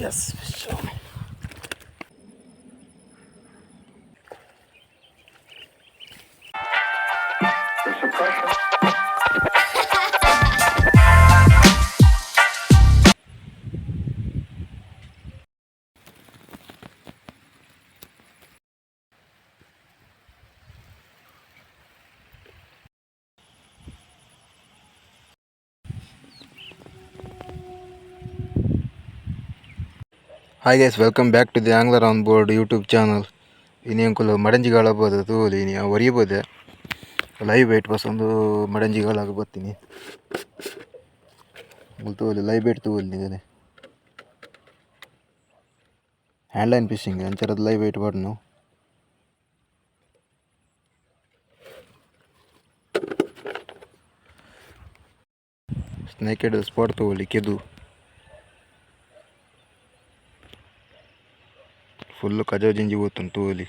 Yes, sure. The suppression. Hi guys, welcome back to the Angler on Board YouTube channel. ಇನಿ ಅಂಕುಲು ಮಡಂಜಿಗಾಳಬಹುದು ತೂಲಿ ಇನಿ ಒರಿಯಬೋದೆ live weight bus ಒಂದು ಮಡಂಜಿಗಾಳಾಗ ಬರ್ತೀನಿ ತೂಲಿ ಲೈವ್ ವೇಟ್ ತೂಲಿ ನಿಗನೆ ಹ್ಯಾಂಡ್ಲೈನ್ ಫಿಶಿಂಗ್ ಅಂಚರದ ಲೈವ್ ವೇಟ್ ಬಡ್ನು ಸ್ನೇಕೆಡ್ ಸ್ಪಾಟ್ ತೂಲಿ ಕೆದು ಫುಲ್ ಕಜಾವ್ ಜಿಂಜಿ ಹೋಗ್ತಾನೆ ತೂಲಿ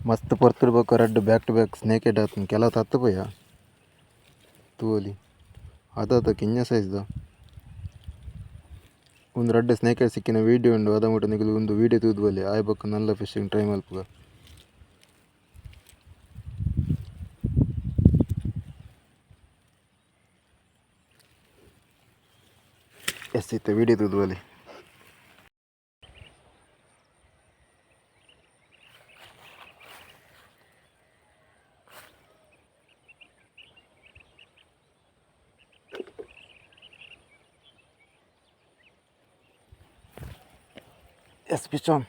ಮಸ್ತ್ ಪೊರ್ತಿರ್ಬೇಕು red back to back snake head ಆತನ ಕೆಲ ತತ್ತು ಪೋಯ ತೂಲಿ ಅದ ಕಿಂಜ ಸೈಜ್ದ ಒಂದು ರೆಡ್ ಸ್ನೇಕ್ ಹೆಡ್ ಸಿಕ್ಕಿನ ವೀಡಿಯೋ ಉಂಡು ಅದ ಮುಟ್ಟ ನಿಗಲು ಒಂದು ವೀಡಿಯೋ ತೂದ್ಬಲ್ಲಿ ಆಯ್ಬಕ್ಕ ನಲ್ಲ ಫಿಶಿಂಗ್ ಟ್ರೈ ಮಲ್ಪುಗ ಎಸ್ ಇತ್ತು ವೀಡಿಯೋ ತೂದ್ಬಲ್ಲಿ ಎಸ್ ಪಿಚೋನ್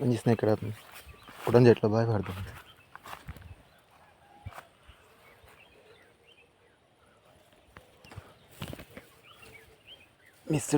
ಒಂಜಿ ಸ್ನೇಕ್ ಹೆಡ್ ಆತನ ಉಡಂಜೆಟ್ಲ ಬಾಯ್ ಬಾರ್ದು ಮಿಸ್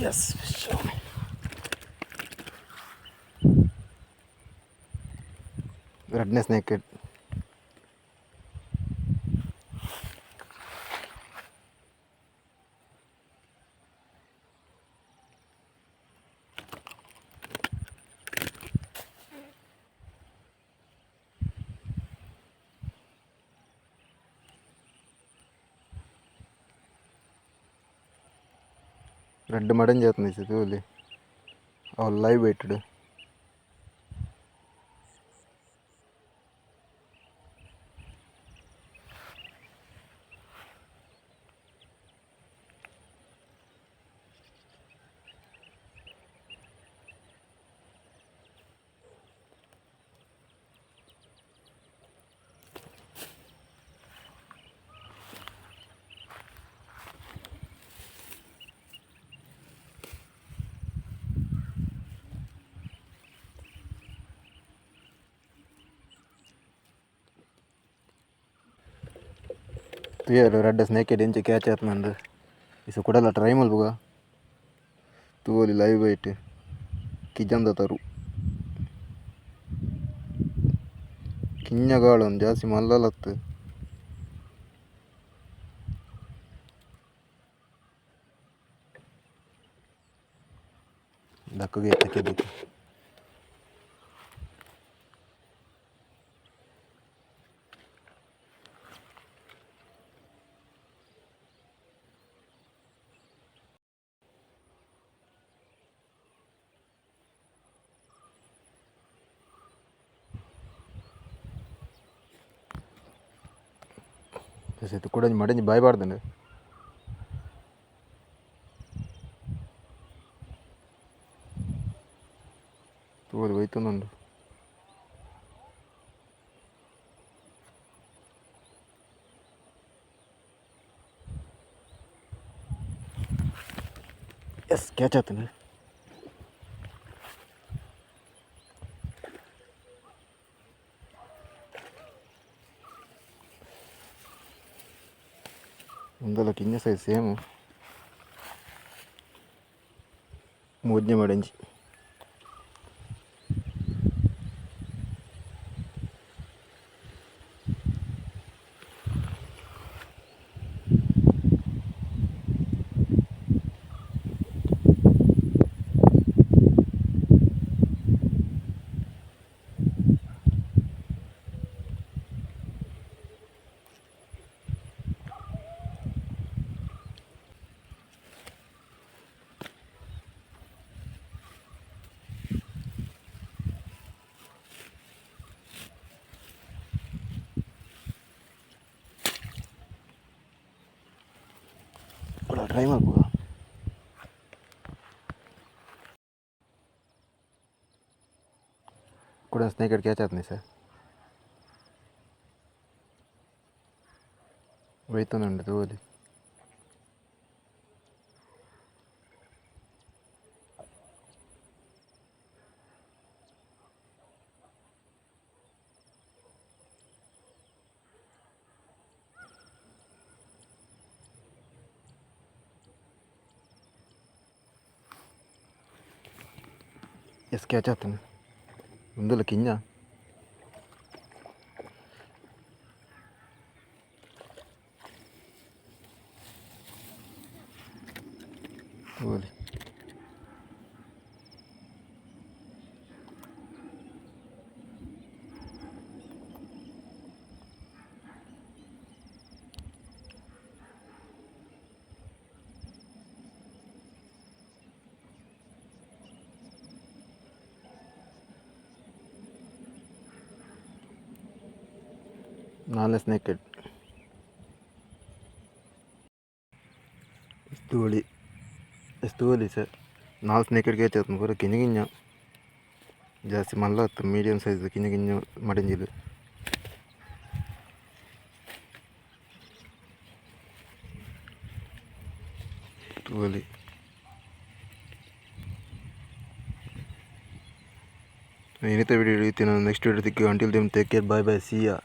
ಎಸ್ ರೆಡ್ನೆಸ್ ನೆಕೆಡ್. రెడ్ మడం చేస్తుంది చదువులి లైవ్ వెయిటెడ్. रेड स्नेक हेड कैच आते इस ಕೂಡ ट्रೈ मलबुग तूली लाइव वेट किजंद तरु किन्नगाल जास्ति मल्लत दक्कगे एत्तके itu కూడా మడని భయపడుతుంది. తోడు పోయితుందండి. ఎస్ క్యాచ్ అవుతుంది. ముందర కింద సైజ్ సేమ్ మూజ్ఞ మడంచి ಟ್ರೈ ಮಾಡ್ಬೋದಾ ಕೂಡ ಸ್ನೇಕ್ ಹೆಡ್ ಕ್ಯಾಚ್ ಆಯ್ತು ಸರ್ పోయితుందండి తోలి ఎస్ క్యాచ్ అవుతుంది ముందుల కింద తోలి ನಾಲ್ಕು ಸ್ನೇಕ್ ಹೆಡ್ ತೋಲಿ ಸರ್ ನಾಲ್ಕು ಸ್ನೇಕ್ ಹೆಡ್ ಕ್ಯಾಚ್ ಆಯ್ತು ಪೂರ ಕಿಂಜ ಕಿಂಜ ಜಾಸ್ತಿ ಮಲ್ಲ ಆಯ್ತು ಮೀಡಿಯಮ್ ಸೈಜ್ ಕಿಂಜ ಕಿಂಜ ಮಡಂಜಿಲು ತೋಲಿ ಇನ್ನಿತ ವಿಡಿಯೋ ಹಿಡಿಯುತ್ತೀನಿ. ನೆಕ್ಸ್ಟ್ ವಿಡಿಯೋ ಸಿಕ್ಕಿ. Until then take care, bye bye, see ಯಾ.